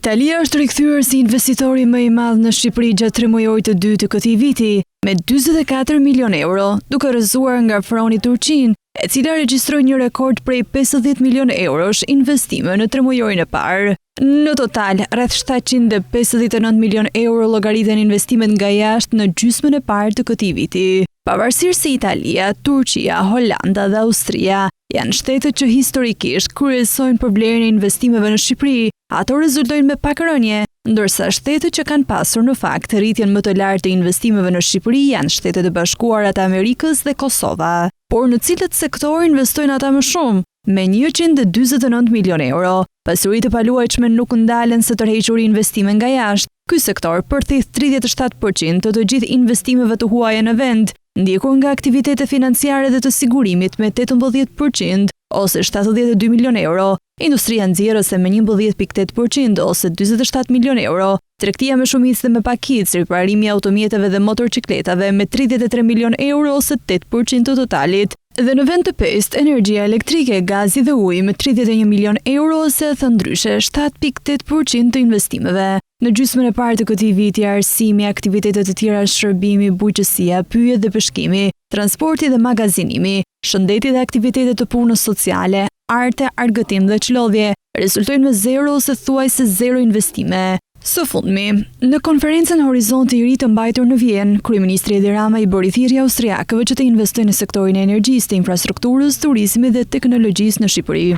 Italia është rikthyer si investitori më i madh në Shqipëri gjatë 3 muajit të dytë të këtij viti, me 44 milion euro, duke rrëzuar nga Froni Turqinë, e cila regjistroi një rekord prej 50 milion eurosh investime në 3 muajin e parë. Në total, rreth 759 milion euro llogariten investimet nga jashtë në gjysmën e parë të këtij viti. Pavarësisht se Italia, Turqia, Holanda dhe Austria janë shtetet që historikisht kryesojnë për blerjen e investimeve në Shqipëri, ato rezultojnë me pak rënje, ndërsa shtetet që kanë pasur në fakt rritjen më të lartë të investimeve në Shqipëri janë Shtetet e Bashkuara të Amerikës dhe Kosova. Por në cilët sektor investojnë ata më shumë? Me 149 milion euro, pasuritë e paluajtshme nuk ndalen se tërhequri investime nga jashtë. Ky sektor përthith 37% të gjithë investimeve të huaja në vend, ndjekur nga aktivitete financiare dhe të sigurimit me 18% ose 72 milion euro, industria nxjerrëse me 11.8% ose 47 milion euro, tregtia me shumicë dhe me pakicë, riparimi i automjeteve dhe motorcikletave me 33 milion euro ose 8% të totalit. Dhe në vend të pestë, energjia elektrike, gazi dhe uji me 31 milion euro ose thëndryshe 7.8% të investimeve. Në gjysmën e parë të këtij viti, arsimi, aktivitetet të tjera, shërbimi, bujqësia, pyjet dhe peshkimi, transporti dhe magazinimi, shëndeti dhe aktivitetet të punës sociale, arte, argëtim dhe çlodhje rezultojnë me 0 ose thuajse 0 investime. Së fundmi, në konferencën Horizonti i ri të mbajtur në Vjenë, kryeministri Edi Rama i bëri thirrje austriakëve që të investojnë në sektorin e energjisë, të infrastrukturës, turizmit dhe teknologjisë në Shqipëri.